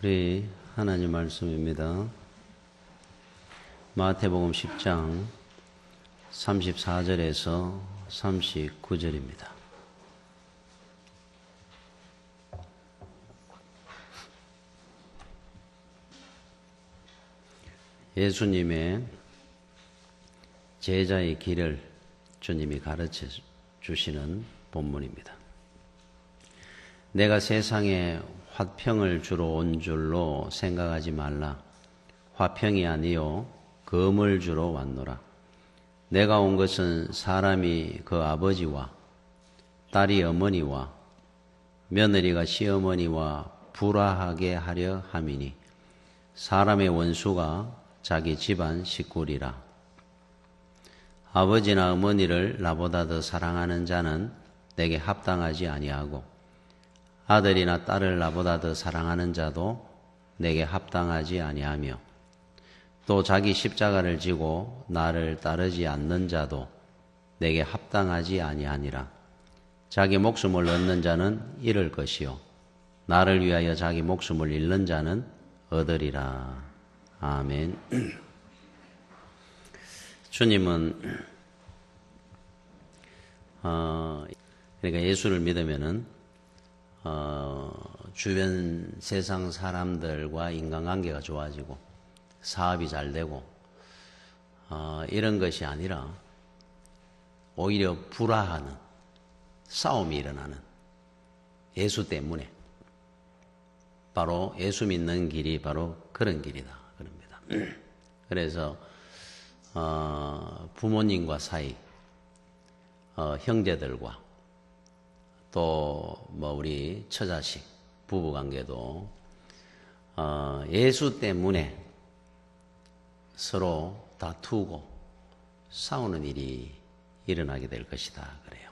우리 하나님 말씀입니다. 마태복음 10장 34절에서 39절입니다. 예수님의 제자의 길을 주님이 가르쳐 주시는 본문입니다. 내가 세상에 화평을 주러 온 줄로 생각하지 말라. 화평이 아니요 검을 주러 왔노라. 내가 온 것은 사람이 그 아버지와 딸이 어머니와 며느리가 시어머니와 불화하게 하려 함이니 사람의 원수가 자기 집안 식구리라. 아버지나 어머니를 나보다 더 사랑하는 자는 내게 합당하지 아니하고 아들이나 딸을 나보다 더 사랑하는 자도 내게 합당하지 아니하며 또 자기 십자가를 지고 나를 따르지 않는 자도 내게 합당하지 아니하니라. 자기 목숨을 얻는 자는 잃을 것이요 나를 위하여 자기 목숨을 잃는 자는 얻으리라. 아멘. 주님은 그러니까 예수를 믿으면은 주변 세상 사람들과 인간관계가 좋아지고 사업이 잘 되고 이런 것이 아니라 오히려 불화하는 싸움이 일어나는 예수 때문에 바로 예수 믿는 길이 바로 그런 길이다 그럽니다. 그래서 부모님과 사이, 형제들과 또 우리 처자식 부부관계도 예수 때문에 서로 다투고 싸우는 일이 일어나게 될 것이다 그래요.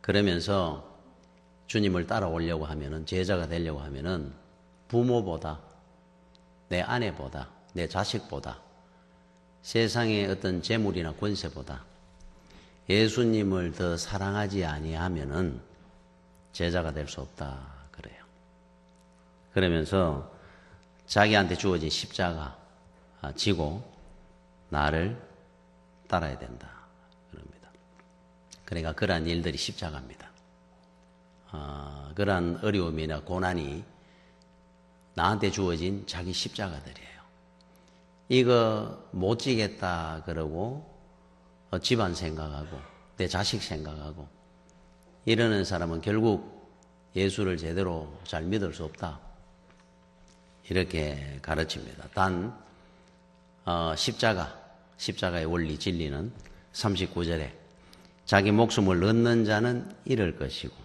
그러면서 주님을 따라오려고 하면은, 제자가 되려고 하면은 부모보다 내 아내보다 내 자식보다 세상의 어떤 재물이나 권세보다 예수님을 더 사랑하지 아니하면은 제자가 될 수 없다 그래요. 그러면서 자기한테 주어진 십자가 지고 나를 따라야 된다 그럽니다. 그러니까 그러한 일들이 십자가입니다. 그러한 어려움이나 고난이 나한테 주어진 자기 십자가들이에요. 이거 못 지겠다 그러고 집안 생각하고 내 자식 생각하고 이러는 사람은 결국 예수를 제대로 잘 믿을 수 없다 이렇게 가르칩니다. 단 십자가의 원리 진리는 39절에 자기 목숨을 얻는 자는 잃을 것이고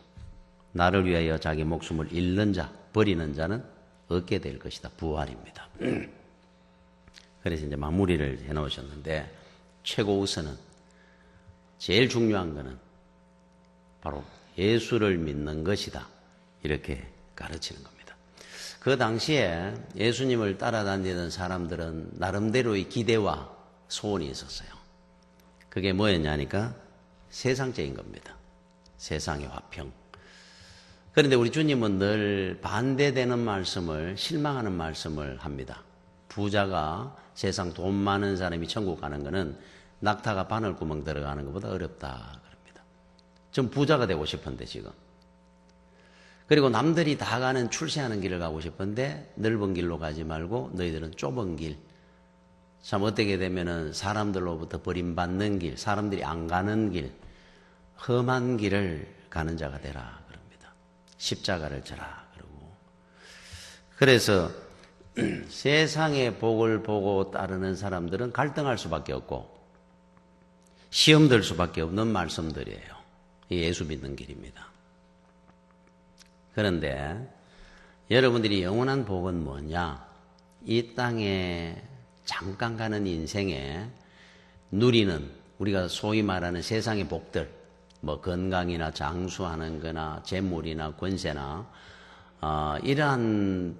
나를 위하여 자기 목숨을 잃는 자, 버리는 자는 얻게 될 것이다. 부활입니다. 그래서 이제 마무리를 해놓으셨는데 최고 우선은 제일 중요한 것은 바로 예수를 믿는 것이다. 이렇게 가르치는 겁니다. 그 당시에 예수님을 따라다니던 사람들은 나름대로의 기대와 소원이 있었어요. 그게 뭐였냐니까 세상적인 겁니다. 세상의 화평. 그런데 우리 주님은 늘 반대되는 말씀을, 실망하는 말씀을 합니다. 부자가 세상 돈 많은 사람이 천국 가는 것은 낙타가 바늘구멍 들어가는 것보다 어렵다 그럽니다. 전 부자가 되고 싶은데 지금. 그리고 남들이 다 가는 출세하는 길을 가고 싶은데 넓은 길로 가지 말고 너희들은 좁은 길. 참 어떻게 되면은 사람들로부터 버림받는 길, 사람들이 안 가는 길, 험한 길을 가는 자가 되라 그럽니다. 십자가를 져라 그러고. 그래서 세상의 복을 보고 따르는 사람들은 갈등할 수밖에 없고 시험 들 수밖에 없는 말씀들이에요. 예수 믿는 길입니다. 그런데 여러분들이 영원한 복은 뭐냐? 이 땅에 잠깐 가는 인생에 누리는 우리가 소위 말하는 세상의 복들, 건강이나 장수하는 거나 재물이나 권세나 이러한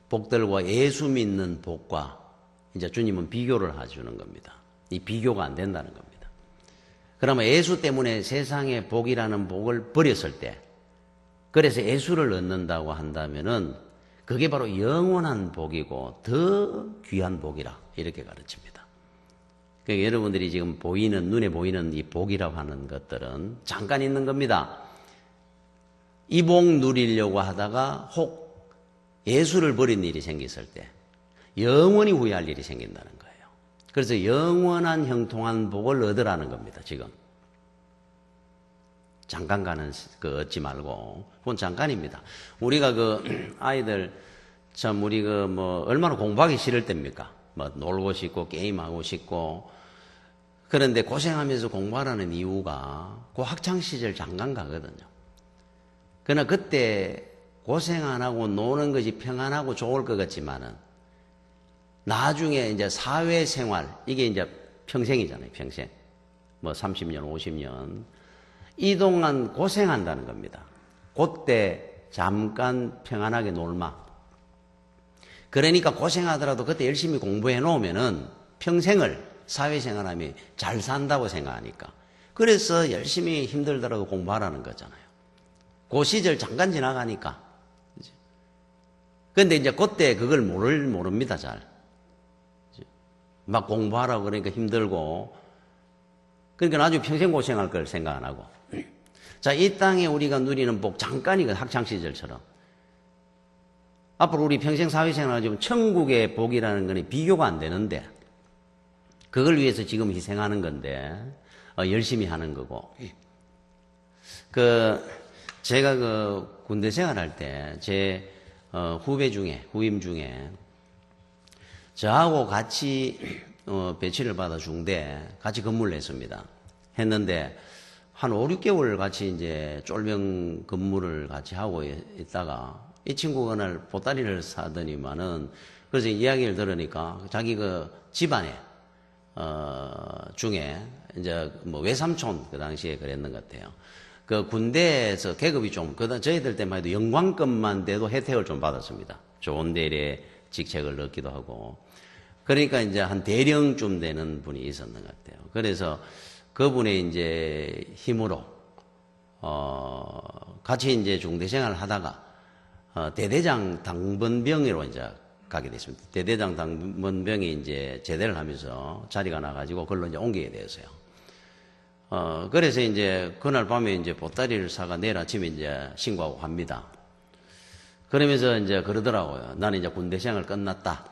복들과 예수 믿는 복과 이제 주님은 비교를 해주는 겁니다. 이 비교가 안 된다는 겁니다. 그러면 예수 때문에 세상의 복이라는 복을 버렸을 때 그래서 예수를 얻는다고 한다면은 그게 바로 영원한 복이고 더 귀한 복이라 이렇게 가르칩니다. 그러니까 여러분들이 지금 보이는, 눈에 보이는 이 복이라고 하는 것들은 잠깐 있는 겁니다. 이 복 누리려고 하다가 혹 예수를 버린 일이 생겼을 때 영원히 후회할 일이 생긴다는 거예요. 그래서 영원한 형통한 복을 얻으라는 겁니다, 지금. 잠깐 가는 그 얻지 말고 그건 잠깐입니다. 우리가 그 아이들 참 우리 그 뭐 얼마나 공부하기 싫을 때입니까? 뭐 놀고 싶고 게임하고 싶고 그런데 고생하면서 공부하라는 이유가 그 학창 시절 잠깐 가거든요. 그러나 그때 고생 안 하고 노는 것이 평안하고 좋을 것 같지만은 나중에 이제 사회생활 이게 이제 평생이잖아요, 평생. 뭐 30년, 50년. 이 동안 고생한다는 겁니다. 그때 잠깐 평안하게 놀마. 그러니까 고생하더라도 그때 열심히 공부해 놓으면은 평생을 사회생활하면 잘 산다고 생각하니까. 그래서 열심히 힘들더라도 공부하라는 거잖아요. 그 시절 잠깐 지나가니까. 근데 이제 그때 그걸 모릅니다, 잘. 막 공부하라고 그러니까 힘들고. 그러니까 나중에 평생 고생할 걸 생각 안 하고. 자, 이 땅에 우리가 누리는 복 잠깐이거든, 학창시절처럼. 앞으로 우리 평생 사회생활을 지금 천국의 복이라는 거는 비교가 안 되는데, 그걸 위해서 지금 희생하는 건데, 열심히 하는 거고. 제가 군대 생활할 때, 제 후임 중에, 저하고 같이, 배치를 받아 중대, 같이 근무를 했습니다. 했는데, 한 5, 6개월 같이 이제 쫄병 근무를 같이 하고 있다가 이 친구가 그날 보따리를 사더니만은 그래서 이야기를 들으니까 자기 그 집안에 중에 이제 뭐 외삼촌 그 당시에 그랬는 것 같아요. 그 군대에서 계급이 좀 저희들 때만 해도 영광급만 돼도 혜택을 좀 받았습니다. 좋은 대리의 직책을 얻기도 하고 그러니까 이제 한 대령쯤 되는 분이 있었는 것 같아요. 그래서 그분의 이제 힘으로, 같이 이제 중대 생활을 하다가, 대대장 당번병으로 이제 가게 됐습니다. 대대장 당번병이 이제 제대를 하면서 자리가 나가지고 그걸로 이제 옮기게 되었어요. 그래서 이제 그날 밤에 이제 보따리를 사가 내일 아침에 이제 신고하고 갑니다. 그러면서 이제 그러더라고요. 나는 이제 군대 생활 끝났다.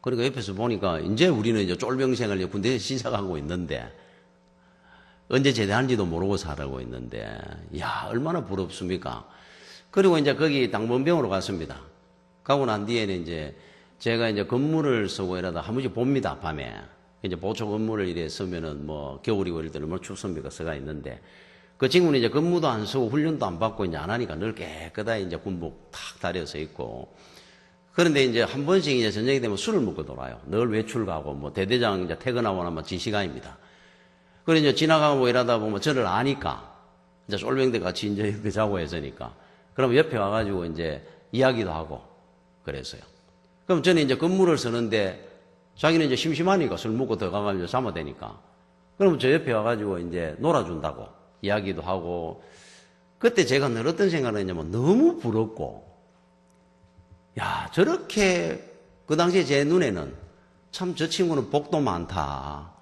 그러니까 옆에서 보니까 이제 우리는 이제 쫄병 생활 군대에 시작하고 있는데, 언제 제대하는지도 모르고 살아가고 있는데, 야, 얼마나 부럽습니까? 그리고 이제 거기 당번병으로 갔습니다. 가고 난 뒤에는 이제 제가 이제 건물을 쓰고 이러다 한 번씩 봅니다, 밤에. 이제 보초 건물을 이래 쓰면은 뭐 겨울이고 이럴 때는 뭐 춥습니까? 써가 있는데, 그 친구는 이제 근무도 안 쓰고 훈련도 안 받고 이제 안 하니까 늘 깨끗하게 이제 군복 탁 다려서 있고. 그런데 이제 한 번씩 이제 저녁이 되면 술을 먹고 돌아요. 늘 외출 가고 뭐 대대장 이제 퇴근하고 나면 지 시간입니다. 그래, 이제 지나가고 이러다 보면 저를 아니까, 이제 쫄병들 같이 이제 이렇게 자고 했으니까. 그럼 옆에 와가지고 이제 이야기도 하고 그랬어요. 그럼 저는 이제 근무를 쓰는데 자기는 이제 심심하니까 술 먹고 들어가가지고 잠아 되니까. 그럼 저 옆에 와가지고 이제 놀아준다고 이야기도 하고. 그때 제가 늘 어떤 생각을 했냐면 너무 부럽고, 야, 저렇게, 그 당시에 제 눈에는 참 저 친구는 복도 많다.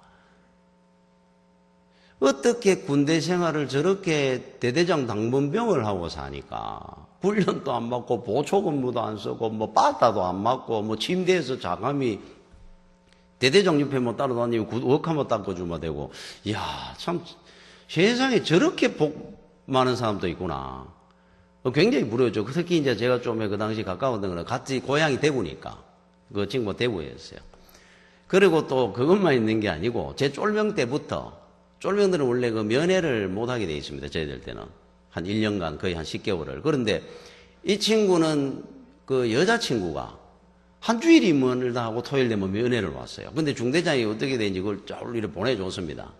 어떻게 군대 생활을 저렇게 대대장 당번병을 하고 사니까 훈련도 안 받고 보초 근무도 안 쓰고 뭐 빠따도 안 맞고 뭐 침대에서 자감이 대대장 옆에 뭐 따라다니고 웍 한번 닦아주면 되고 이야 참 세상에 저렇게 복 많은 사람도 있구나. 굉장히 부러웠죠. 특히 이제 제가 좀 그 당시 가까웠던 거는 같이 고향이 대구니까 그 친구가 대구였어요. 그리고 또 그것만 있는 게 아니고 제 쫄병 때부터 쫄병들은 원래 그 면회를 못하게 돼 있습니다. 저희들 때는. 한 1년간 거의 한 10개월을. 그런데 이 친구는 그 여자친구가 한 주일이 면을 다 하고 토요일 되면 면회를 왔어요. 근데 중대장이 어떻게 되는지 그걸 쫄리를 보내줬습니다.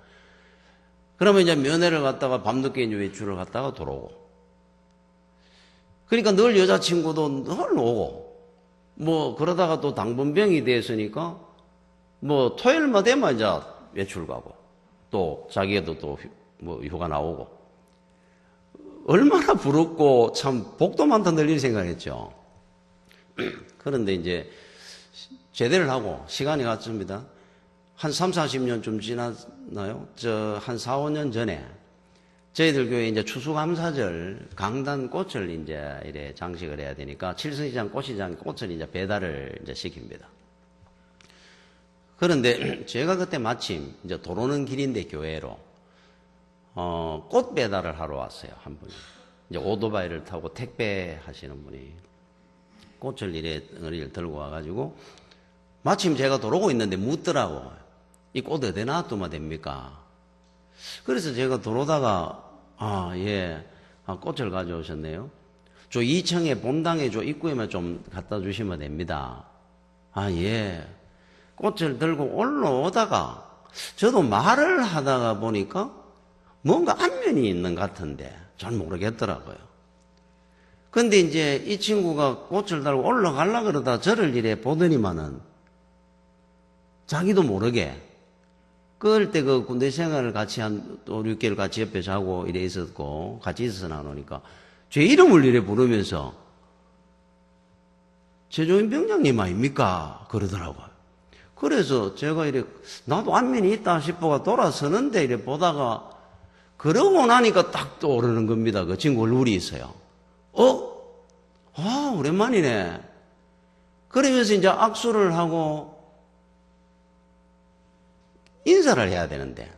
그러면 이제 면회를 갔다가 밤늦게 이제 외출을 갔다가 돌아오고. 그러니까 늘 여자친구도 늘 오고. 뭐 그러다가 또 당번병이 됐으니까 뭐 토요일만 되면 이제 외출 가고. 또 자기도 또 뭐 휴가 나오고 얼마나 부럽고 참 복도 많다 늘 이렇게 생각했죠. 그런데 이제 제대를 하고 시간이 갔습니다. 한 3, 40년쯤 지났나요? 한 4, 5년 전에 저희들 교회 이제 추수감사절 강단 꽃을 이제 이래 장식을 해야 되니까 칠성시장 꽃시장 꽃을 이제 배달을 이제 시킵니다. 그런데 제가 그때 마침 이제 도로는 길인데 교회로 꽃 배달을 하러 왔어요. 한 분이. 이제 오토바이를 타고 택배 하시는 분이 꽃을 이래 덩어리를 들고 와가지고 마침 제가 도로고 있는데 묻더라고. 이 꽃 어디 놔두면 됩니까? 그래서 제가 도로다가 꽃을 가져오셨네요. 저 2층에 본당에 저 입구에만 좀 갖다 주시면 됩니다. 예. 꽃을 들고 올라오다가 저도 말을 하다가 보니까 뭔가 안면이 있는 것 같은데 잘 모르겠더라고요. 근데 이제 이 친구가 꽃을 달고 올라가려고 그러다 저를 이래 보더니만은 자기도 모르게 그럴 때 그 군대 생활을 같이 한 5, 6개월 같이 옆에 자고 이래 있었고 같이 있어서 나누니까 제 이름을 이래 부르면서 최종인 병장님 아닙니까? 그러더라고요. 그래서 제가 이래 나도 안면이 있다 싶어가 돌아서는데 이래 보다가 그러고 나니까 딱 떠오르는 겁니다. 그 친구 얼굴이 있어요. 오랜만이네. 그러면서 이제 악수를 하고 인사를 해야 되는데,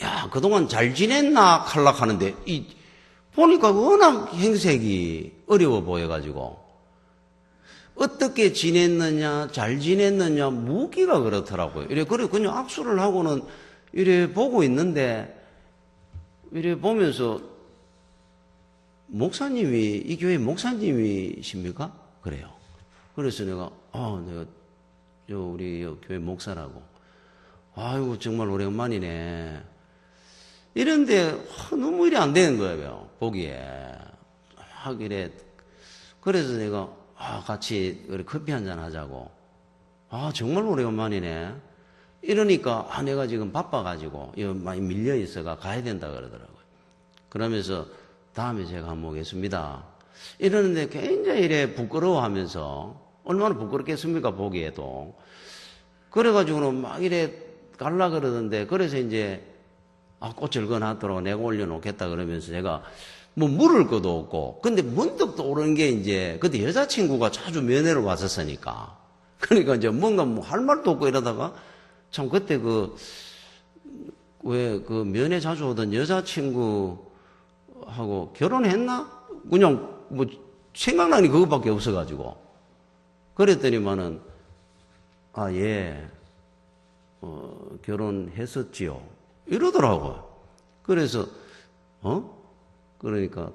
야, 그동안 잘 지냈나 칼락하는데, 보니까 워낙 행색이 어려워 보여가지고, 어떻게 지냈느냐, 잘 지냈느냐, 묻기가 그렇더라고요. 그래, 그냥 악수를 하고는 이래 보고 있는데, 이래 보면서, 목사님이, 이 교회 목사님이십니까? 그래요. 그래서 내가 우리 교회 목사라고. 아이고, 정말 오랜만이네. 이런데, 눈물이 안 되는 거예요, 보기에. 하길래. 그래서 내가, 같이 커피 한잔 하자고. 정말 오랜만이네. 이러니까, 내가 지금 바빠가지고, 많이 밀려있어가 가야 된다 그러더라고요. 그러면서, 다음에 제가 한번 오겠습니다. 이러는데 굉장히 이래 부끄러워하면서, 얼마나 부끄럽겠습니까, 보기에도. 그래가지고는 막 이래 갈라 그러던데, 그래서 이제, 꽃을 거놨더라고 내가 올려놓겠다 그러면서 제가 뭐 물을 것도 없고, 근데 문득 떠오르는 게 이제, 그때 여자친구가 자주 면회를 왔었으니까. 그러니까 이제 뭔가 뭐 할 말도 없고 이러다가, 참 그때 왜 면회 자주 오던 여자친구하고 결혼했나? 그냥 뭐 생각나니 그것밖에 없어가지고. 그랬더니만은, 예. 결혼했었지요. 이러더라고요. 그래서, 그러니까,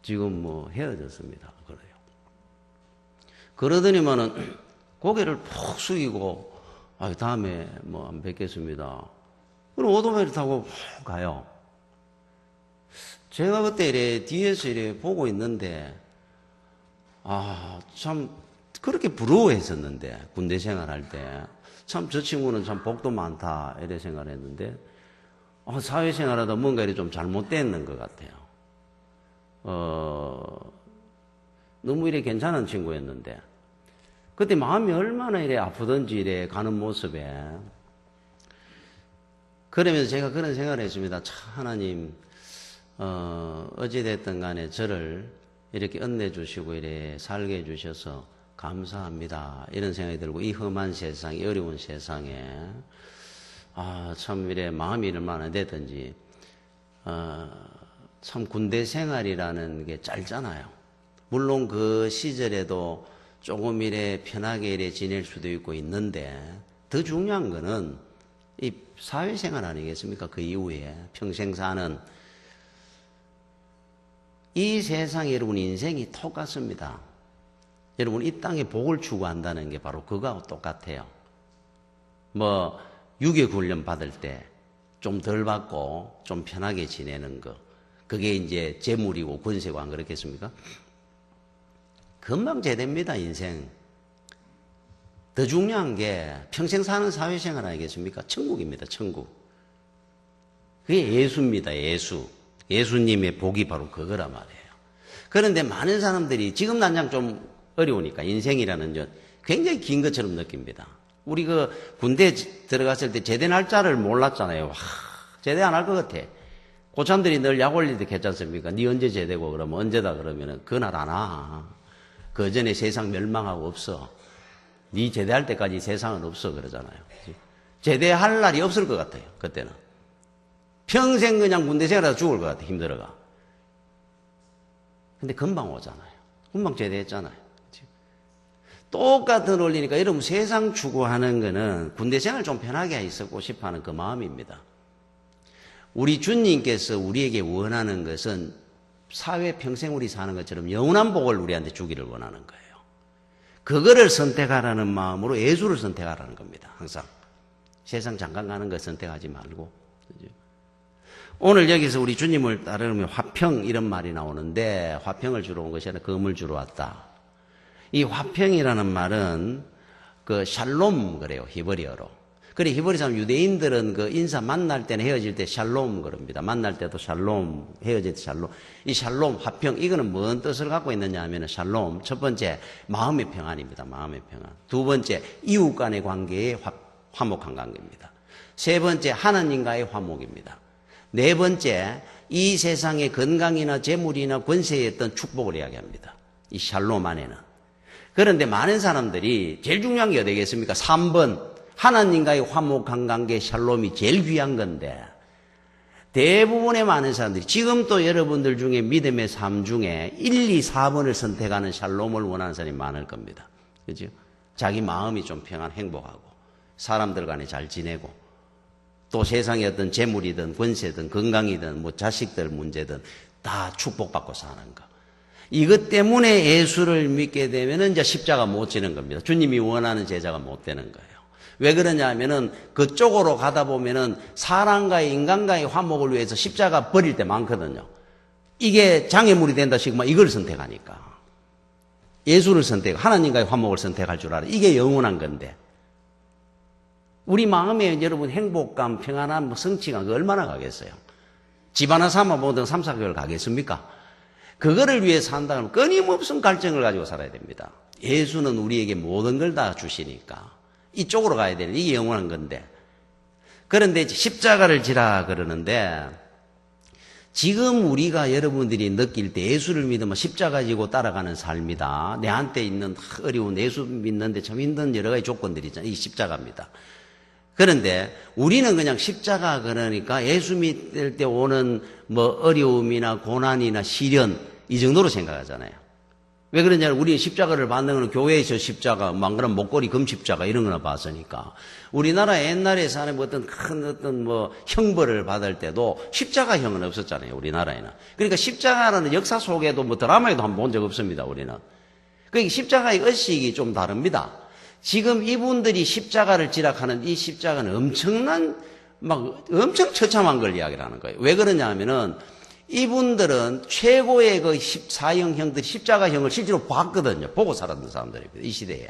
지금 뭐 헤어졌습니다. 그래요. 그러더니만은, 고개를 푹 숙이고, 다음에 뭐 안 뵙겠습니다. 그럼 오토바이를 타고 가요. 제가 그때 이래 뒤에서 이래 보고 있는데, 참, 그렇게 부러워했었는데, 군대 생활할 때. 참, 저 친구는 참 복도 많다, 이래 생각을 했는데, 사회생활 하다 뭔가 이래 좀 잘못됐는 것 같아요. 너무 이래 괜찮은 친구였는데, 그때 마음이 얼마나 이래 아프던지 이래 가는 모습에, 그러면서 제가 그런 생각을 했습니다. 참, 하나님, 어찌됐든 간에 저를 이렇게恩내주시고 이래 살게 해주셔서 감사합니다. 이런 생각이 들고, 이 험한 세상, 이 어려운 세상에, 참, 이래 마음이 얼마나 됐든지, 참, 군대 생활이라는 게 짧잖아요. 물론 그 시절에도 조금 이래 편하게 이래 지낼 수도 있고 있는데, 더 중요한 거는 이 사회생활 아니겠습니까? 그 이후에 평생 사는 이 세상에 여러분 인생이 똑같습니다. 여러분 이 땅에 복을 추구한다는 게 바로 그거하고 똑같아요. 뭐 유교훈련 받을 때 좀 덜 받고 좀 편하게 지내는 거, 그게 이제 재물이고 권세고 안 그렇겠습니까? 금방 제됩니다, 인생. 더 중요한 게 평생 사는 사회생활 아니겠습니까? 천국입니다, 천국. 그게 예수입니다, 예수. 예수님의 복이 바로 그거란 말이에요. 그런데 많은 사람들이 지금 당장 좀 어려우니까 인생이라는 건 굉장히 긴 것처럼 느낍니다. 우리 그 군대 들어갔을 때 제대 날짜를 몰랐잖아요. 제대 안 할 것 같아. 고참들이 늘 약 올릴 때 괜찮습니까? 니 언제 제대고 그러면 언제다 그러면은 그날 안 와. 그 전에 세상 멸망하고 없어. 니 제대할 때까지 세상은 없어 그러잖아요. 제대할 날이 없을 것 같아요. 그때는. 평생 그냥 군대 생활하다 죽을 것 같아. 힘들어가. 근데 금방 오잖아요. 금방 제대했잖아요. 똑같은 원리니까 여러분 세상 추구하는 거는 군대 생활 좀 편하게 있었고 싶어하는 그 마음입니다. 우리 주님께서 우리에게 원하는 것은 사회 평생 우리 사는 것처럼 영원한 복을 우리한테 주기를 원하는 거예요. 그거를 선택하라는 마음으로 예수를 선택하라는 겁니다. 항상. 세상 잠깐 가는 거 선택하지 말고. 오늘 여기서 우리 주님을 따르면 화평 이런 말이 나오는데 화평을 주러 온 것이 아니라 금을 주러 왔다. 이 화평이라는 말은 그 샬롬 그래요. 히브리어로. 그래 히브리 사람 유대인들은 그 인사 만날 때는 헤어질 때 샬롬 그럽니다. 만날 때도 샬롬, 헤어질 때 샬롬. 이 샬롬, 화평 이거는 뭔 뜻을 갖고 있느냐 하면은 샬롬 첫 번째 마음의 평안입니다. 마음의 평안. 두 번째 이웃 간의 관계의 화목한 관계입니다. 세 번째 하나님과의 화목입니다. 네 번째 이 세상의 건강이나 재물이나 권세의 어떤 축복을 이야기합니다. 이 샬롬 안에는. 그런데 많은 사람들이 제일 중요한 게 어디겠습니까? 3번 하나님과의 화목한 관계 샬롬이 제일 귀한 건데 대부분의 많은 사람들이 지금 또 여러분들 중에 믿음의 삶 중에 1, 2, 4번을 선택하는 샬롬을 원하는 사람이 많을 겁니다. 그죠? 자기 마음이 좀 평안 행복하고 사람들 간에 잘 지내고 또 세상의 어떤 재물이든 권세든 건강이든 뭐 자식들 문제든 다 축복받고 사는 거. 이것 때문에 예수를 믿게 되면은 이제 십자가 못 지는 겁니다. 주님이 원하는 제자가 못 되는 거예요. 왜 그러냐 하면은 그쪽으로 가다 보면은 사람과의 인간과의 화목을 위해서 십자가 버릴 때 많거든요. 이게 장애물이 된다 싶으면 이걸 선택하니까. 예수를 하나님과의 화목을 선택할 줄 알아. 이게 영원한 건데. 우리 마음에 여러분 행복감, 평안함, 성취감 얼마나 가겠어요? 집 하나 사면 보통 3, 4개월 가겠습니까? 그거를 위해 산다면 끊임없는 갈증을 가지고 살아야 됩니다. 예수는 우리에게 모든 걸 다 주시니까 이쪽으로 가야 되는 이게 영원한 건데. 그런데 십자가를 지라 그러는데 지금 우리가 여러분들이 느낄 때 예수를 믿으면 십자가 지고 따라가는 삶이다. 내한테 있는 어려운 예수 믿는데 참 힘든 여러 가지 조건들이 있잖아요. 이 십자가입니다. 그런데 우리는 그냥 십자가 그러니까 예수 믿을 때 오는 뭐 어려움이나 고난이나 시련 이 정도로 생각하잖아요. 왜 그러냐면 우리 십자가를 받는 건 교회에서 십자가, 안 그러면 목걸이 금십자가 이런 거나 봤으니까. 우리나라 옛날에 사는 어떤 큰 어떤 뭐 형벌을 받을 때도 십자가형은 없었잖아요. 우리나라에는. 그러니까 십자가라는 역사 속에도 뭐 드라마에도 한번 본 적 없습니다. 우리는. 그러니까 십자가의 의식이 좀 다릅니다. 지금 이분들이 십자가를 지락하는 이 십자가는 엄청 처참한 걸 이야기를 하는 거예요. 왜 그러냐 하면은 이분들은 최고의 그 14형 형들이 십자가형을 실제로 봤거든요. 보고 살았던 사람들입니다. 이 시대에.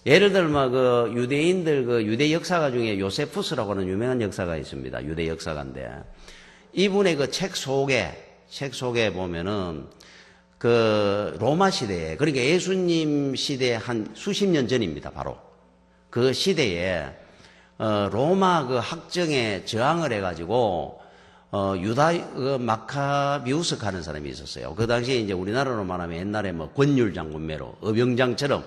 예를 들면 그 유대인들 그 유대 역사가 중에 요세푸스라고 하는 유명한 역사가 있습니다. 유대 역사가인데 이분의 그 책 속에 보면은 그 로마 시대에 그러니까 예수님 시대 한 수십 년 전입니다. 바로 그 시대에 로마 그 학정에 저항을 해가지고 유다 마카비우스 하는 사람이 있었어요. 그 당시에 이제 우리나라로 말하면 옛날에 뭐 권율 장군매로 어병장처럼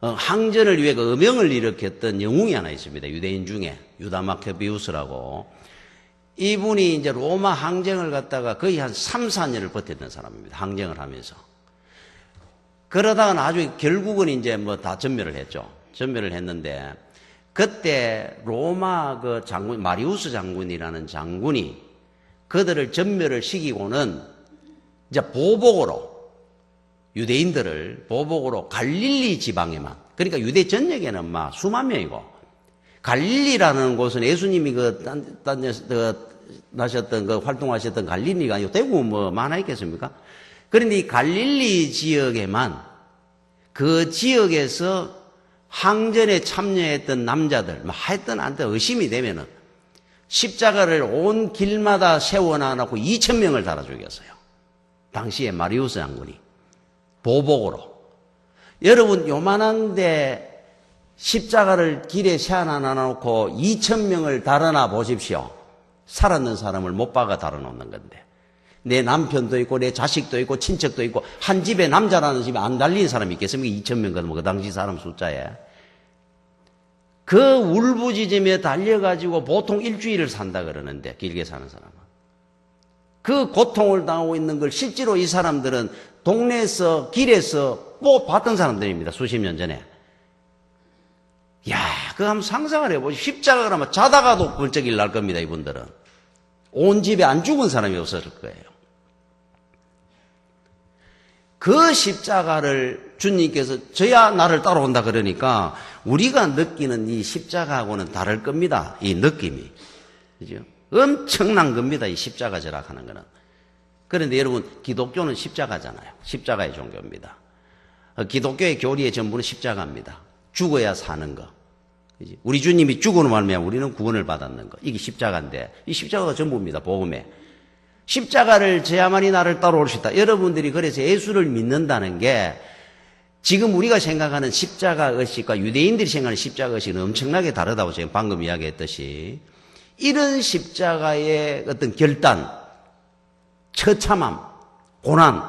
항전을 위해 그 어명을 일으켰던 영웅이 하나 있습니다. 유대인 중에 유다 마카비우스라고. 이분이 이제 로마 항쟁을 갖다가 거의 한 3, 4년을 버텼던 사람입니다. 항쟁을 하면서. 그러다가 나중에 결국은 이제 뭐 다 전멸을 했죠. 전멸을 했는데 그때 로마 그 장군 마리우스 장군이라는 장군이 그들을 전멸을 시키고는 이제 보복으로 유대인들을 보복으로 갈릴리 지방에만 그러니까 유대 전역에는 막 수만 명이고 갈릴리라는 곳은 예수님이 나셨던 그 활동하셨던 갈릴리가 아니고 대구 뭐 많아 있겠습니까? 그런데 이 갈릴리 지역에만 그 지역에서 항전에 참여했던 남자들, 뭐 하여튼 의심이 되면은 십자가를 온 길마다 세워놔놓고 2,000명을 달아 죽였어요. 당시에 마리우스 장군이 보복으로. 여러분 요만한데 십자가를 길에 세워놔놓고 2,000명을 달아놔 보십시오. 살았는 사람을 못 박아 달아놓는 건데 내 남편도 있고 내 자식도 있고 친척도 있고 한 집에 남자라는 집에 안 달린 사람이 있겠습니까? 2,000명 그 당시 사람 숫자에. 그 울부짖으며 달려가지고 보통 일주일을 산다 그러는데 길게 사는 사람은. 그 고통을 당하고 있는 걸 실제로 이 사람들은 동네에서 길에서 뭐 봤던 사람들입니다. 수십 년 전에. 야, 그거 한번 상상을 해보시죠. 십자가 그러면 자다가도 벌쩍 날 겁니다. 이분들은. 온 집에 안 죽은 사람이 없었을 거예요. 그 십자가를 주님께서 저야 나를 따라온다 그러니까 우리가 느끼는 이 십자가하고는 다를 겁니다. 이 느낌이. 그죠? 엄청난 겁니다. 이 십자가 절약하는 거는. 그런데 여러분, 기독교는 십자가잖아요. 십자가의 종교입니다. 기독교의 교리의 전부는 십자가입니다. 죽어야 사는 거. 그지? 우리 주님이 죽으로 말미암아 우리는 구원을 받았는 거. 이게 십자가인데, 이 십자가가 전부입니다. 복음에. 십자가를 져야만이 나를 따라올 수 있다. 여러분들이 그래서 예수를 믿는다는 게 지금 우리가 생각하는 십자가 의식과 유대인들이 생각하는 십자가 의식은 엄청나게 다르다고 제가 방금 이야기했듯이 이런 십자가의 어떤 결단, 처참함, 고난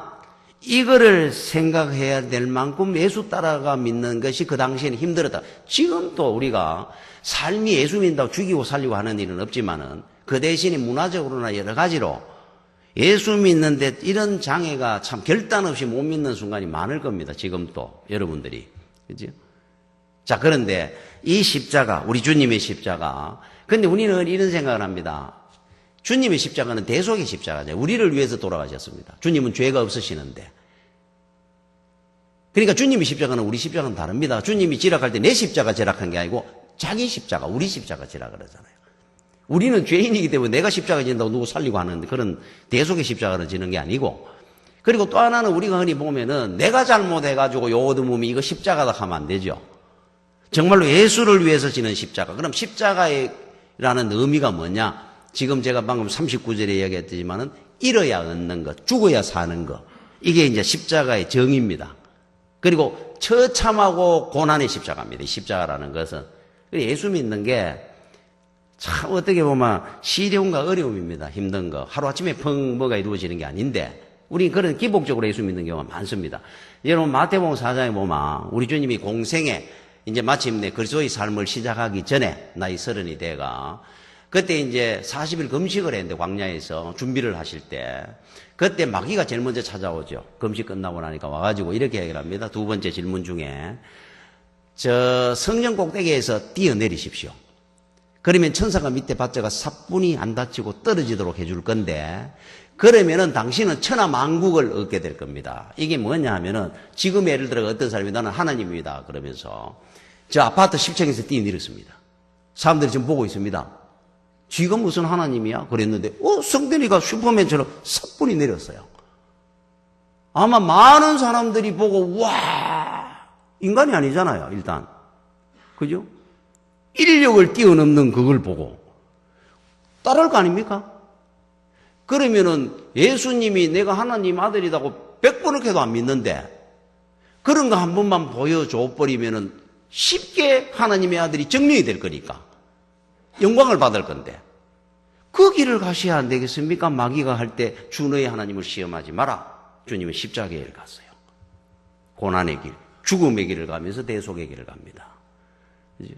이거를 생각해야 될 만큼 예수 따라가 믿는 것이 그 당시에는 힘들었다. 지금도 우리가 삶이 예수 믿는다고 죽이고 살리고 하는 일은 없지만은 그 대신에 문화적으로나 여러 가지로 예수 믿는데 이런 장애가 참 결단 없이 못 믿는 순간이 많을 겁니다. 지금도 여러분들이. 그죠? 자, 그런데 이 십자가, 우리 주님의 십자가. 근데 우리는 이런 생각을 합니다. 주님의 십자가는 대속의 십자가죠. 우리를 위해서 돌아가셨습니다. 주님은 죄가 없으시는데. 그러니까 주님의 십자가는 우리 십자가는 다릅니다. 주님이 지락할 때 내 십자가 지락한 게 아니고 자기 십자가, 우리 십자가 지락을 하잖아요. 우리는 죄인이기 때문에 내가 십자가 진다고 누구 살리고 하는데 그런 대속의 십자가를 지는 게 아니고. 그리고 또 하나는 우리가 흔히 보면은 내가 잘못해가지고 요 얻어먹으면 이거 십자가다 하면 안 되죠. 정말로 예수를 위해서 지는 십자가. 그럼 십자가라는 의미가 뭐냐? 지금 제가 방금 39절에 이야기했지만은 잃어야 얻는 것, 죽어야 사는 것. 이게 이제 십자가의 정의입니다. 그리고 처참하고 고난의 십자가입니다. 이 십자가라는 것은. 예수 믿는 게 참 어떻게 보면 시련과 어려움입니다. 힘든 거. 하루아침에 펑 뭐가 이루어지는 게 아닌데 우리 그런 기복적으로 예수 믿는 경우가 많습니다. 여러분 마태복음 4장에 보면 우리 주님이 공생에 이제 마침내 그리스도의 삶을 시작하기 전에 나이 30이 돼가 그때 이제 40일 금식을 했는데 광야에서 준비를 하실 때 그때 마귀가 제일 먼저 찾아오죠. 금식 끝나고 나니까 와가지고 이렇게 얘기를 합니다. 두 번째 질문 중에 저 성령 꼭대기에서 뛰어내리십시오. 그러면 천사가 밑에 받자가 사뿐히 안 다치고 떨어지도록 해줄 건데 그러면은 당신은 천하만국을 얻게 될 겁니다. 이게 뭐냐 하면은 지금 예를 들어 어떤 사람이 나는 하나님입니다. 그러면서 저 아파트 10층에서 뛰어내렸습니다. 사람들이 지금 보고 있습니다. 지금 무슨 하나님이야? 그랬는데 성대리가 슈퍼맨처럼 사뿐히 내렸어요. 아마 많은 사람들이 보고 와 인간이 아니잖아요. 일단 그죠? 인력을 뛰어넘는 그걸 보고 따라할 거 아닙니까? 그러면은 예수님이 내가 하나님 아들이라고 100번을 해도 안 믿는데 그런 거 한 번만 보여줘 버리면은 쉽게 하나님의 아들이 증명이 될 거니까 영광을 받을 건데 그 길을 가셔야 안 되겠습니까? 마귀가 할 때 주 너의 하나님을 시험하지 마라. 주님은 십자가의 길을 갔어요. 고난의 길, 죽음의 길을 가면서 대속의 길을 갑니다. 그죠?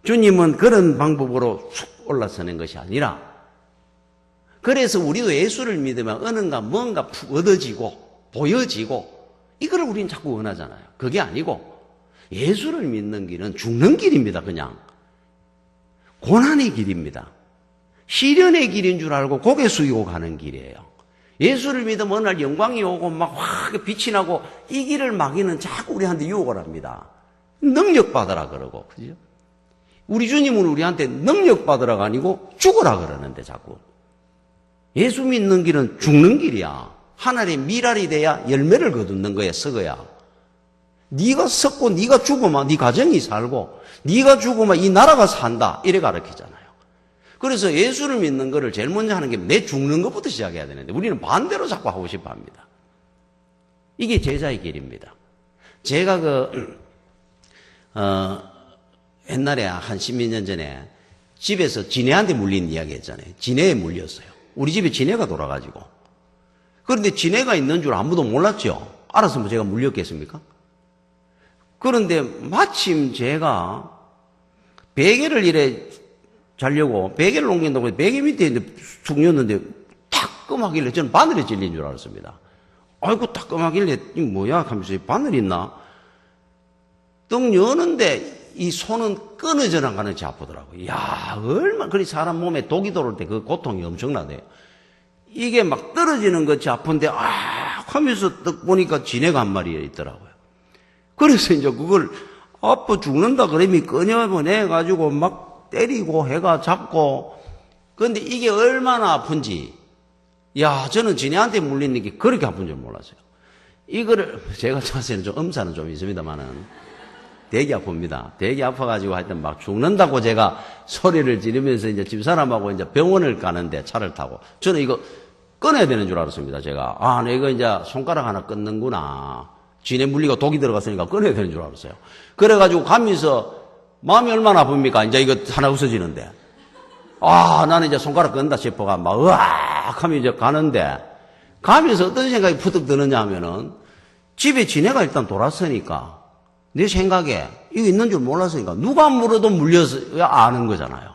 주님은 그런 방법으로 쑥 올라서는 것이 아니라 그래서 우리도 예수를 믿으면 어느가 뭔가 푹 얻어지고 보여지고 이거를 우리는 자꾸 원하잖아요. 그게 아니고 예수를 믿는 길은 죽는 길입니다. 그냥 고난의 길입니다. 시련의 길인 줄 알고 고개 숙이고 가는 길이에요. 예수를 믿으면 어느 날 영광이 오고 막 확 빛이 나고 이 길을 마귀는 자꾸 우리한테 유혹을 합니다. 능력 받으라 그러고 그죠? 우리 주님은 우리한테 능력 받으라가 아니고 죽으라 그러는데 자꾸. 예수 믿는 길은 죽는 길이야. 하늘의 밀알이 돼야 열매를 거두는 거야. 썩어야. 네가 썩고 네가 죽으면 네 가정이 살고 네가 죽으면 이 나라가 산다. 이래 가르치잖아요. 그래서 예수를 믿는 거를 제일 먼저 하는 게 내 죽는 것부터 시작해야 되는데 우리는 반대로 자꾸 하고 싶어 합니다. 이게 제자의 길입니다. 제가 옛날에 한 10몇 년 전에 집에서 지네한테 물린 이야기 했잖아요. 지네에 물렸어요. 우리 집에 지네가 돌아가지고. 그런데 지네가 있는 줄 아무도 몰랐죠. 알았으면 제가 물렸겠습니까? 그런데 마침 제가 베개를 이래 자려고 베개를 옮긴다고 베개 밑에 툭 였는데 따끔하길래 저는 바늘에 찔린 줄 알았습니다. 아이고 따끔하길래 이거 뭐야 하면서 바늘 있나? 떡 여는데 이 손은 끊어져 나가는 게 아프더라고요. 이야, 얼마나, 그리 사람 몸에 독이 들어올 때 그 고통이 엄청나대요. 이게 막 떨어지는 것이 아픈데, 하면서 딱 보니까 지네가 한 마리 있더라고요. 그래서 이제 그걸 아파 죽는다 그러면 끊어내가지고 막 때리고 해가 잡고, 그런데 이게 얼마나 아픈지, 야, 저는 지네한테 물리는 게 그렇게 아픈 줄 몰랐어요. 이거를, 제가 자세는 좀 음사는 좀 있습니다만은, 되게 아픕니다. 되게 아파가지고 하여튼 막 죽는다고 제가 소리를 지르면서 이제 집사람하고 이제 병원을 가는데 차를 타고 저는 이거 꺼내야 되는 줄 알았습니다. 제가 내가 이제 손가락 하나 끊는구나. 지네 물리가 독이 들어갔으니까 꺼내야 되는 줄 알았어요. 그래가지고 가면서 마음이 얼마나 아픕니까? 이제 이거 하나 없어지는데 나는 이제 손가락 끊는다 싶어가 막 으악 하면 이제 가는데 가면서 어떤 생각이 푸득 드느냐 하면은 집에 지네가 일단 돌았으니까 내 생각에 이거 있는 줄 몰랐으니까 누가 물어도 물려서 아는 거잖아요.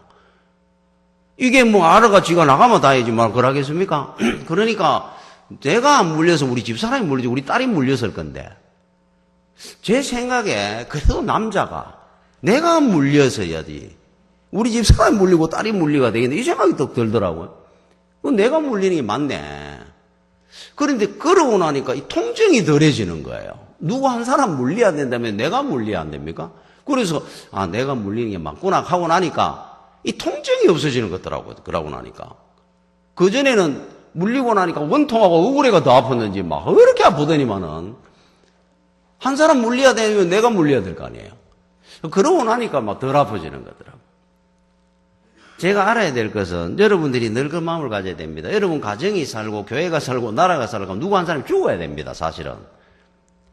이게 뭐 알아가 지가 나가면 다행이지 말 그러겠습니까? 그러니까 내가 안 물려서 우리 집사람이 물리지 우리 딸이 물렸을 건데 제 생각에 그래도 남자가 내가 물려서야지 우리 집사람이 물리고 딸이 물리가 되겠네 이 생각이 또 들더라고요. 내가 물리는 게 맞네. 그런데 그러고 나니까 이 통증이 덜해지는 거예요. 누구 한 사람 물려야 된다면 내가 물려야 안 됩니까? 그래서 내가 물리는 게 맞구나 하고 나니까 이 통증이 없어지는 것 같더라고요. 그러고 나니까. 그전에는 물리고 나니까 원통하고 억울해가 더 아팠는지 막 그렇게 아프더니만은 한 사람 물려야 되면 내가 물려야 될 거 아니에요. 그러고 나니까 막 덜 아파지는 거더라고요. 제가 알아야 될 것은 여러분들이 늘 그 마음을 가져야 됩니다. 여러분 가정이 살고 교회가 살고 나라가 살고 누구 한 사람이 죽어야 됩니다. 사실은.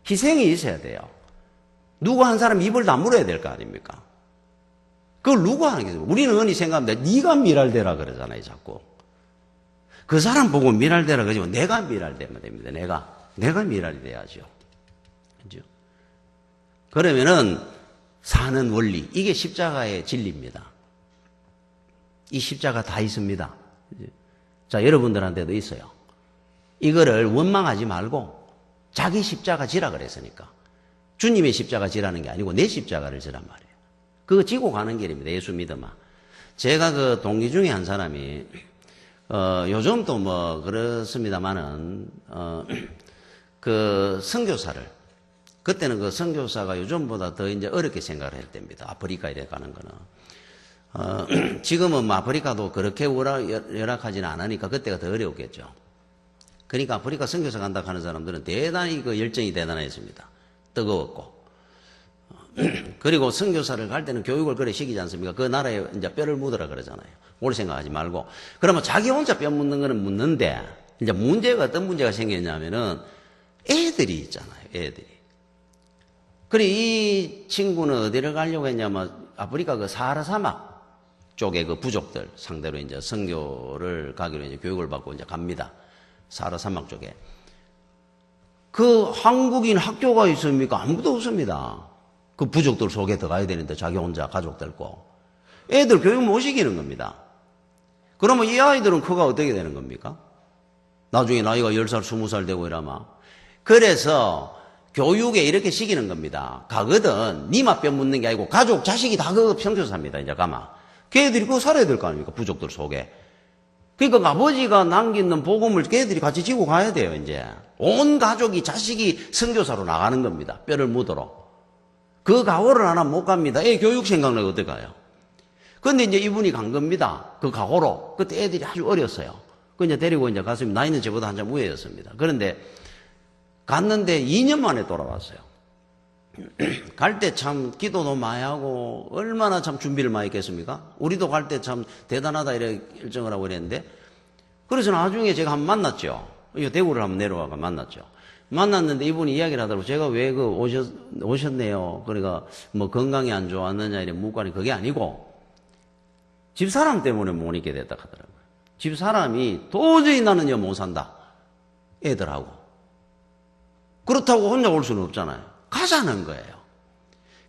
희생이 있어야 돼요. 누구 한 사람 입을 다물어야 될 거 아닙니까? 그걸 누구 하는 게 우리는 언니 생각합니다. 네가 미랄대라 그러잖아요. 자꾸. 그 사람 보고 미랄대라 그러지만 내가 미랄되면 됩니다. 내가 미랄이 돼야죠. 그죠? 그러면은 사는 원리 이게 십자가의 진리입니다. 이 십자가 다 있습니다. 자, 여러분들한테도 있어요. 이거를 원망하지 말고 자기 십자가 지라 그랬으니까. 주님의 십자가 지라는 게 아니고 내 십자가를 지란 말이에요. 그거 지고 가는 길입니다. 예수 믿어마. 제가 그 동기 중에 한 사람이 요즘도 뭐 그렇습니다만은 그 선교사를 그때는 그 선교사가 요즘보다 더 이제 어렵게 생각을 할 때입니다. 아프리카에 가는 거는. 지금은 뭐 아프리카도 그렇게 열악하지는 않으니까 그때가 더 어려웠겠죠. 그러니까 아프리카 선교사 간다 하는 사람들은 대단히 그 열정이 대단했습니다. 뜨거웠고. 그리고 선교사를 갈 때는 교육을 그래 시키지 않습니까? 그 나라에 이제 뼈를 묻으라 그러잖아요. 오래 생각하지 말고. 그러면 자기 혼자 뼈 묻는 거는 묻는데, 이제 문제가 어떤 문제가 생겼냐면은 애들이 있잖아요. 애들이. 그래 이 친구는 어디를 가려고 했냐면 아프리카 그 사하라 사막 쪽에 그 부족들 상대로 이제 선교를 가기로 이제 교육을 받고 이제 갑니다. 사하라 사막 쪽에. 그 한국인 학교가 있습니까? 아무도 없습니다. 그 부족들 속에 들어가야 되는데 자기 혼자 가족 데리고. 애들 교육 못 시키는 겁니다. 그러면 이 아이들은 커가 어떻게 되는 겁니까? 나중에 나이가 10살, 20살 되고 이러면. 그래서 교육에 이렇게 시키는 겁니다. 가거든 니마 뼈 묻는 게 아니고 가족, 자식이 다 그거 평소삽니다. 이제 가마. 걔들이 그거 살아야 될 거 아닙니까? 부족들 속에. 그러니까 아버지가 남기는 복음을 걔들이 같이 지고 가야 돼요. 이제 온 가족이 자식이 선교사로 나가는 겁니다. 뼈를 묻으러. 그 각오를 하나 못 갑니다. 애 교육 생각나고 어떻게 가요? 근데 이제 이분이 간 겁니다. 그 각오로. 그때 애들이 아주 어렸어요. 그 이제 데리고 이제 갔습니다. 나이는 저보다 한참 우회였습니다. 그런데 갔는데 2년 만에 돌아왔어요. 갈 때 참 기도도 많이 하고 얼마나 참 준비를 많이 했겠습니까? 우리도 갈 때 참 대단하다 이렇게 일정을 하고 그랬는데, 그래서 나중에 제가 한번 만났죠. 이 대구를 한번 내려와가 만났죠. 만났는데 이분이 이야기를 하더라고. 제가 왜 오셨네요. 그러니까 뭐 건강이 안 좋았느냐 이래 묻고 그게 아니고 집사람 때문에 못 있게 됐다 하더라고요. 집사람이 도저히 나는 못 산다. 애들하고. 그렇다고 혼자 올 수는 없잖아요. 가자는 거예요.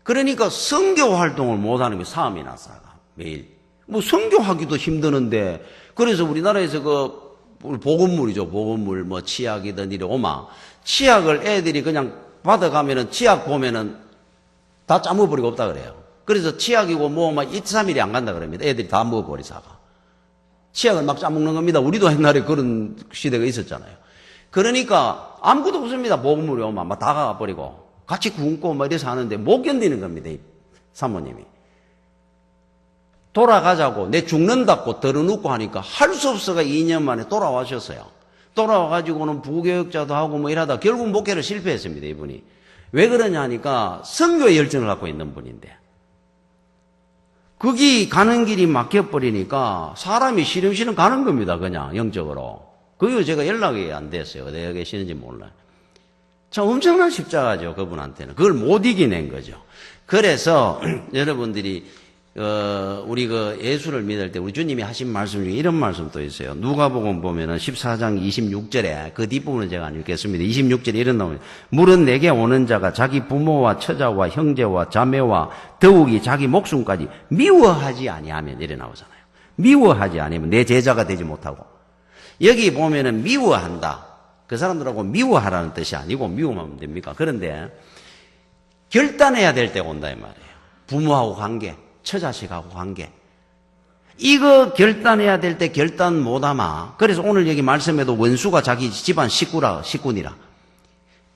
그러니까 선교 활동을 못하는 게 사업이 나사가 매일. 뭐 선교하기도 힘드는데, 그래서 우리나라에서 보건물이죠. 보건물 뭐 치약이든 이래 오마. 치약을 애들이 그냥 받아가면은 치약 보면은 다 짜먹어버리고 없다 그래요. 그래서 치약이고 뭐 2, 3일이 안 간다 그럽니다. 애들이 다 먹어버리사가. 치약을 막 짜먹는 겁니다. 우리도 옛날에 그런 시대가 있었잖아요. 그러니까 아무것도 없습니다. 보건물이 오면 막 다 가버리고 같이 굶고 막 이래서 하는데 못 견디는 겁니다. 이 사모님이. 돌아가자고 내 죽는다고 덜어놓고 하니까 할 수 없어가 2년 만에 돌아와셨어요. 돌아와가지고는 부교육자도 하고 뭐 이러다 결국 목회를 실패했습니다. 이분이. 왜 그러냐 하니까 선교의 열정을 갖고 있는 분인데 거기 가는 길이 막혀버리니까 사람이 시름시름 가는 겁니다. 그냥 영적으로. 그리고 제가 연락이 안 됐어요. 어디에 계시는지 몰라요. 참 엄청난 십자가죠. 그분한테는. 그걸 못 이겨낸 거죠. 그래서 여러분들이 우리 예수를 믿을 때 우리 주님이 하신 말씀 중에 이런 말씀도 있어요. 누가복음 보면은 14장 26절에 그 뒷부분은 제가 안 읽겠습니다. 26절에 이런 나옵니다. 물은 내게 오는 자가 자기 부모와 처자와 형제와 자매와 더욱이 자기 목숨까지 미워하지 아니하면 이래 나오잖아요. 미워하지 아니하면 내 제자가 되지 못하고. 여기 보면은 미워한다. 그 사람들하고 미워하라는 뜻이 아니고 미워하면 됩니까? 그런데 결단해야 될 때가 온다 이 말이에요. 부모하고 관계, 처자식하고 관계. 이거 결단해야 될 때 결단 못하마. 그래서 오늘 여기 말씀에도 원수가 자기 집안 식구니라.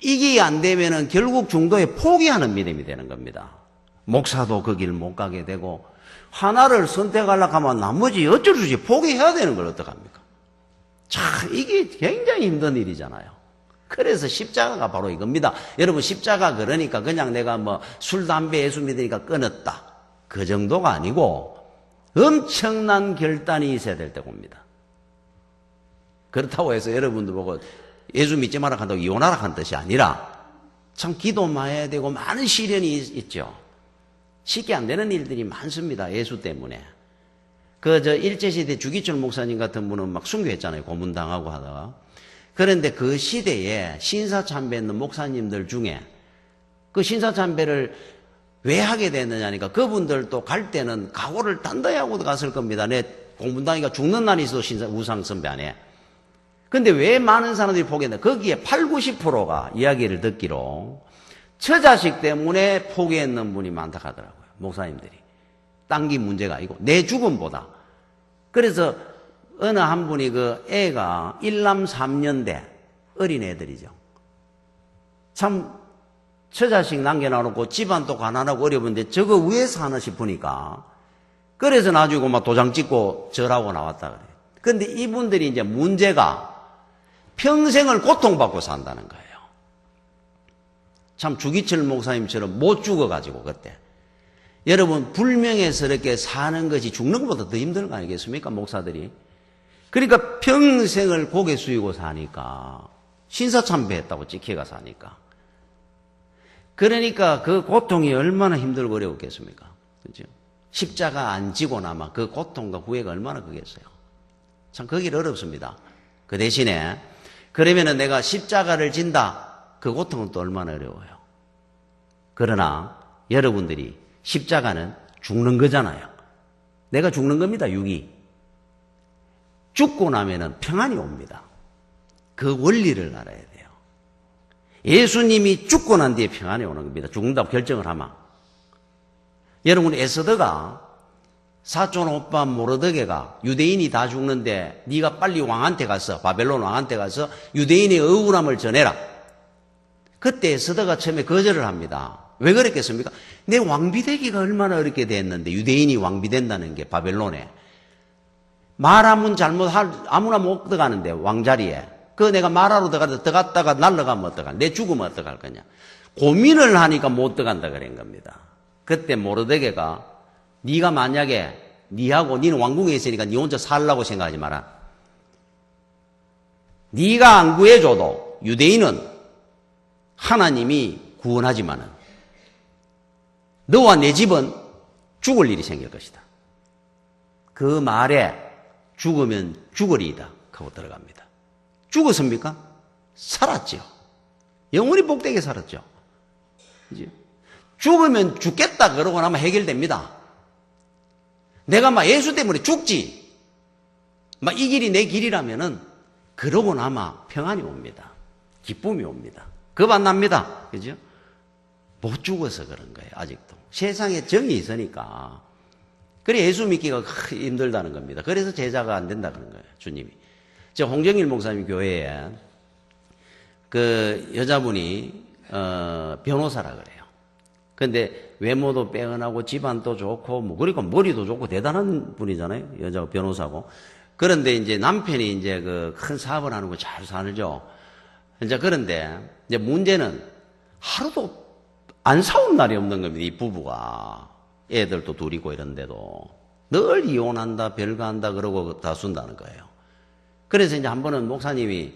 이게 안 되면은 결국 중도에 포기하는 믿음이 되는 겁니다. 목사도 그 길 못 가게 되고 하나를 선택하려고 하면 나머지 어쩔 수 없이 포기해야 되는 걸 어떡합니까? 자, 이게 굉장히 힘든 일이잖아요. 그래서 십자가가 바로 이겁니다. 여러분 십자가 그러니까 그냥 내가 뭐 술, 담배, 예수 믿으니까 끊었다. 그 정도가 아니고 엄청난 결단이 있어야 될 때가 옵니다. 그렇다고 해서 여러분들 보고 예수 믿지 마라 한다고 이혼하라 한 뜻이 아니라 참 기도 많이 해야 되고 많은 시련이 있죠. 쉽게 안 되는 일들이 많습니다. 예수 때문에. 일제시대 주기철 목사님 같은 분은 막 순교했잖아요. 고문당하고 하다가. 그런데 그 시대에 신사참배했는 목사님들 중에 그 신사참배를 왜 하게 됐느냐니까 그분들도 갈 때는 각오를 단단히 하고 갔을 겁니다. 내 고문당이가 죽는 날이 있어 우상 선배 안에. 근데 왜 많은 사람들이 포기했나? 거기에 80, 90%가 이야기를 듣기로 처자식 때문에 포기했는 분이 많다 하더라고요. 목사님들이. 딴 게 문제가 아니고 내 죽음보다. 그래서 어느 한 분이 그 애가 1남 3년대 어린 애들이죠. 참 처자식 남겨놔놓고 집안도 가난하고 어려운데 저거 왜 사나 싶으니까 그래서 나중에 막 도장 찍고 절하고 나왔다 그래요. 근데 이분들이 이제 문제가 평생을 고통받고 산다는 거예요. 참 주기철 목사님처럼 못 죽어가지고 그때. 여러분 불명예스럽게 사는 것이 죽는 것보다 더 힘든 거 아니겠습니까? 목사들이. 그러니까 평생을 고개 숙이고 사니까 신사참배했다고 찍혀가 사니까. 그러니까 그 고통이 얼마나 힘들고 어려웠겠습니까? 그죠? 십자가 안 지고 나면 그 고통과 후회가 얼마나 크겠어요. 참 거기는 어렵습니다. 그 대신에 그러면은 내가 십자가를 진다. 그 고통은 또 얼마나 어려워요. 그러나 여러분들이 십자가는 죽는 거잖아요. 내가 죽는 겁니다. 육이. 죽고 나면은 평안이 옵니다. 그 원리를 알아야 돼요. 예수님이 죽고 난 뒤에 평안이 오는 겁니다. 죽는다고 결정을 하면. 여러분 에스더가 사촌 오빠 모르드게가 유대인이 다 죽는데 네가 빨리 왕한테 가서 바벨론 왕한테 가서 유대인의 억울함을 전해라. 그때 에스더가 처음에 거절을 합니다. 왜 그랬겠습니까? 내 왕비 되기가 얼마나 어렵게 됐는데 유대인이 왕비 된다는 게 바벨론에. 말하면 아무나 못 들어가는데 왕자리에. 그 내가 말하러 들어갔다가 날아가면 어떡할? 내 죽으면 어떡할 거냐? 고민을 하니까 못 들어간다 그런 겁니다. 그때 모르드게가 네가 만약에 네하고 네는 왕궁에 있으니까 네 혼자 살라고 생각하지 마라. 네가 안 구해줘도 유대인은 하나님이 구원하지만은 너와 내 집은 죽을 일이 생길 것이다. 그 말에 죽으면 죽으리이다 하고 들어갑니다. 죽었습니까? 살았죠. 영원히 복되게 살았죠. 죽으면 죽겠다 그러고 나면 해결됩니다. 내가 막 예수 때문에 죽지, 막 이 길이 내 길이라면은 그러고 나면 평안이 옵니다. 기쁨이 옵니다. 겁 안 납니다. 그죠? 못 죽어서 그런 거예요. 아직도 세상에 정이 있으니까. 그래 예수 믿기가 힘들다는 겁니다. 그래서 제자가 안 된다 그런 거예요. 주님이. 저 홍정일 목사님 교회에 그 여자분이 변호사라 그래요. 근데 외모도 빼어나고 집안도 좋고 뭐 그러니까 머리도 좋고 대단한 분이잖아요. 여자가 변호사고. 그런데 이제 남편이 이제 그 큰 사업을 하는 거 잘 살죠. 이제 그런데 이제 문제는 하루도 안 싸운 날이 없는 겁니다. 이 부부가. 애들도 둘이고 이런데도 늘 이혼한다, 별거한다 그러고 다 순다는 거예요. 그래서 이제 한 번은 목사님이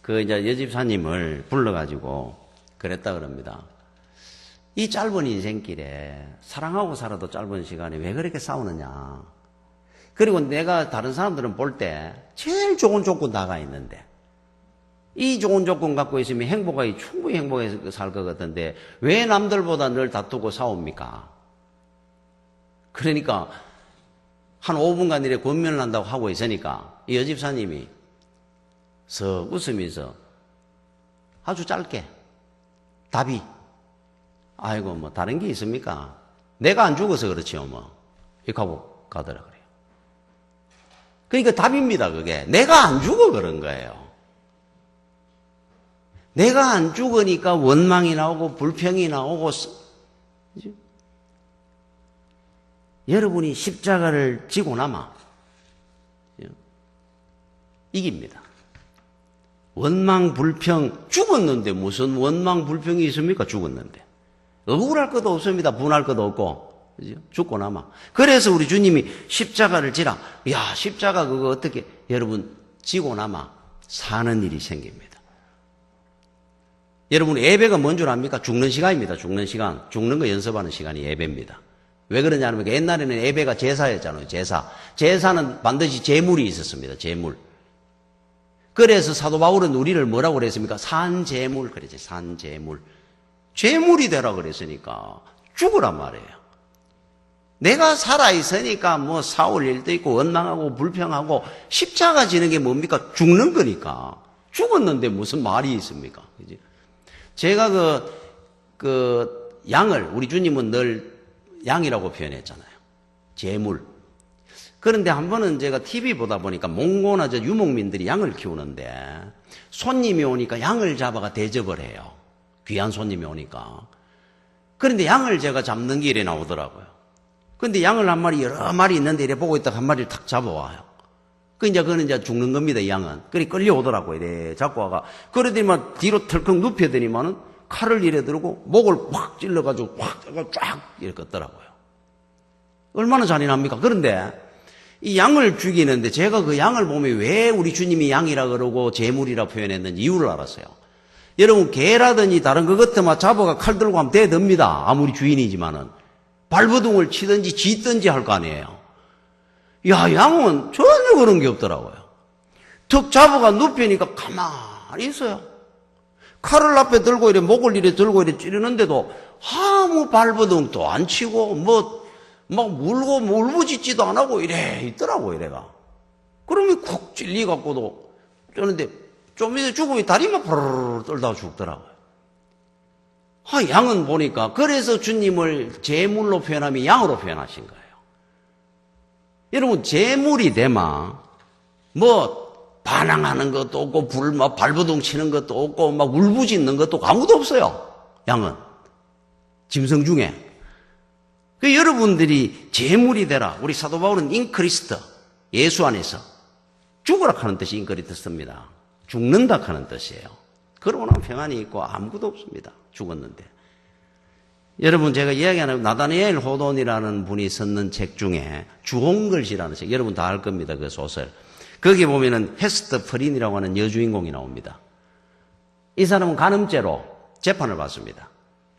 그 이제 여집사님을 불러가지고 그랬다 그럽니다. 이 짧은 인생길에 사랑하고 살아도 짧은 시간에 왜 그렇게 싸우느냐. 그리고 내가 다른 사람들은 볼 때 제일 좋은 조건 다가 있는데 이 좋은 조건 갖고 있으면 행복하게 충분히 행복해서 살 것 같은데 왜 남들보다 늘 다투고 싸웁니까? 그러니까 한 5분간 이렇게 권면을 한다고 하고 있으니까 이 여집사님이 서 웃으면서 아주 짧게 답이 아이고 뭐 다른 게 있습니까? 내가 안 죽어서 그렇지요 뭐 이렇게 하고 가더라 그래요. 그러니까 답입니다. 그게 내가 안 죽어 그런 거예요. 내가 안 죽으니까 원망이 나오고 불평이 나오고 그죠? 여러분이 십자가를 지고 나마 이깁니다. 원망 불평 죽었는데 무슨 원망 불평이 있습니까? 죽었는데 억울할 것도 없습니다. 분할 것도 없고 그죠? 죽고 나마. 그래서 우리 주님이 십자가를 지라. 야 십자가 그거 어떻게 여러분 지고 나마 사는 일이 생깁니다. 여러분 예배가 뭔 줄 압니까? 죽는 시간입니다. 죽는 시간. 죽는 거 연습하는 시간이 예배입니다. 왜 그러냐면 옛날에는 예배가 제사였잖아요. 제사. 제사는 반드시 제물이 있었습니다. 제물. 그래서 사도 바울은 우리를 뭐라고 그랬습니까? 산제물 그랬지. 산제물. 제물이 되라 그랬으니까 죽으란 말이에요. 내가 살아있으니까 뭐 싸울 일도 있고 원망하고 불평하고 십자가 지는 게 뭡니까? 죽는 거니까. 죽었는데 무슨 말이 있습니까? 그지? 제가 그 양을 우리 주님은 늘 양이라고 표현했잖아요. 제물. 그런데 한 번은 제가 TV 보다 보니까 몽고나 저 유목민들이 양을 키우는데 손님이 오니까 양을 잡아가 대접을 해요. 귀한 손님이 오니까. 그런데 양을 제가 잡는 길에 나오더라고요. 근데 양을 한 마리 여러 마리 있는데 이래 보고 있다가 한 마리를 탁 잡아와요. 그거는 이제 죽는 겁니다, 이 양은. 그래 끌려오더라고요. 이래 잡고 와가. 그러더니만 뒤로 털컥 눕혀더니만은 칼을 이래 들고 목을 확 찔러가지고 쫙 이렇게 껐더라고요. 얼마나 잔인합니까? 그런데 이 양을 죽이는데 제가 그 양을 보면 왜 우리 주님이 양이라 그러고 제물이라 표현했는지 이유를 알았어요. 여러분 개라든지 다른 것 같으면 잡아가 칼 들고 하면 대듭니다. 아무리 주인이지만은. 발버둥을 치든지 짖든지 할 거 아니에요. 야, 양은 전혀 그런 게 없더라고요. 턱 잡아가 눕히니까 가만히 있어요. 칼을 앞에 들고 이래 목을 이래 들고 이래 찌르는데도 아무 발버둥도 안 치고 뭐 막 물고 울부짖지도 안 하고 이래 있더라고 이래가. 그러면 쿡 찔리갖고도 그런데 좀 이제 죽으면 다리만 파르르 떨다가 죽더라고요. 양은 보니까 그래서 주님을 제물로 표현하면 양으로 표현하신 거예요. 여러분 제물이 되마 뭐 반항하는 것도 없고 막 발버둥 치는 것도 없고 막 울부짖는 것도 없고 아무도 없어요. 양은 짐승 중에. 그 여러분들이 제물이 되라. 우리 사도 바울은 인크리스트 예수 안에서 죽으라 하는 뜻이 인크리스트입니다. 죽는다 하는 뜻이에요. 그러고 나면 평안이 있고 아무것도 없습니다. 죽었는데. 여러분 제가 이야기하는 나다니엘 호돈이라는 분이 썼는 책 중에 주홍글씨라는 책, 여러분 다 알 겁니다. 그 소설. 거기 보면은 헤스터 프린이라고 하는 여주인공이 나옵니다. 이 사람은 간음죄로 재판을 받습니다.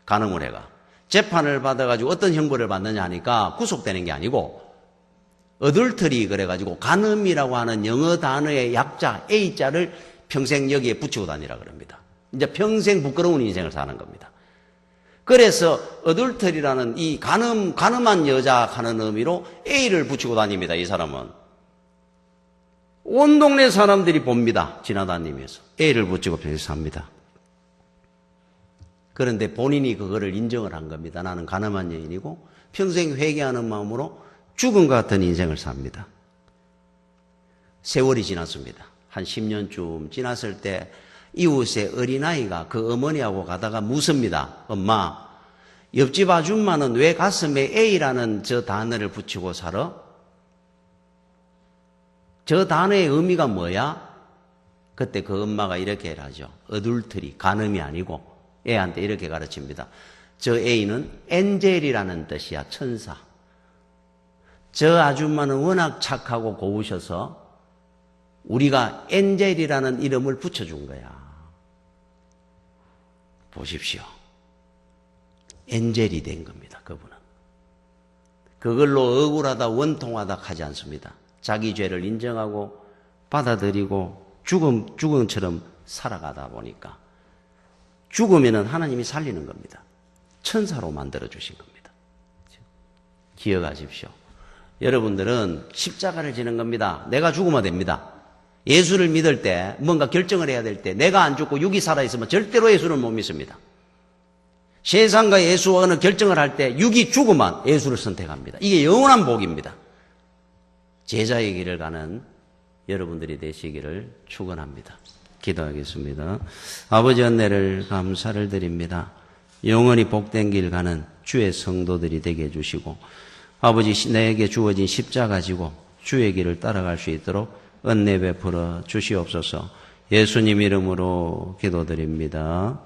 간음을 해가. 재판을 받아가지고 어떤 형벌을 받느냐 하니까 구속되는 게 아니고 어덜터리 그래가지고 간음이라고 하는 영어 단어의 약자 A자를 평생 여기에 붙이고 다니라 그럽니다. 이제 평생 부끄러운 인생을 사는 겁니다. 그래서 어덜터리라는 이 간음한 여자 하는 의미로 A를 붙이고 다닙니다. 이 사람은. 온 동네 사람들이 봅니다. 지나다니면서. A를 붙이고 평생 삽니다. 그런데 본인이 그거를 인정을 한 겁니다. 나는 간음한 여인이고 평생 회개하는 마음으로 죽음과 같은 인생을 삽니다. 세월이 지났습니다. 한 10년쯤 지났을 때 이웃의 어린아이가 그 어머니하고 가다가 묻습니다. 엄마, 옆집 아줌마는 왜 가슴에 A라는 저 단어를 붙이고 살아? 저 단어의 의미가 뭐야? 그때 그 엄마가 이렇게 하죠. 어둘트리, 간음이 아니고 애한테 이렇게 가르칩니다. 저 A는 엔젤이라는 뜻이야, 천사. 저 아줌마는 워낙 착하고 고우셔서 우리가 엔젤이라는 이름을 붙여준 거야. 보십시오. 엔젤이 된 겁니다. 그분은. 그걸로 억울하다 원통하다 하지 않습니다. 자기 죄를 인정하고 받아들이고 죽음처럼 살아가다 보니까 죽으면은 하나님이 살리는 겁니다. 천사로 만들어 주신 겁니다. 기억하십시오. 여러분들은 십자가를 지는 겁니다. 내가 죽으면 됩니다. 예수를 믿을 때 뭔가 결정을 해야 될 때 내가 안 죽고 육이 살아있으면 절대로 예수를 못 믿습니다. 세상과 예수와는 결정을 할 때 육이 죽으면 예수를 선택합니다. 이게 영원한 복입니다. 제자의 길을 가는 여러분들이 되시기를 축원합니다. 기도하겠습니다. 아버지 은혜를 감사를 드립니다. 영원히 복된 길 가는 주의 성도들이 되게 해주시고 아버지 내게 주어진 십자가 지고 주의 길을 따라갈 수 있도록 은혜 베풀어 주시옵소서. 예수님 이름으로 기도드립니다.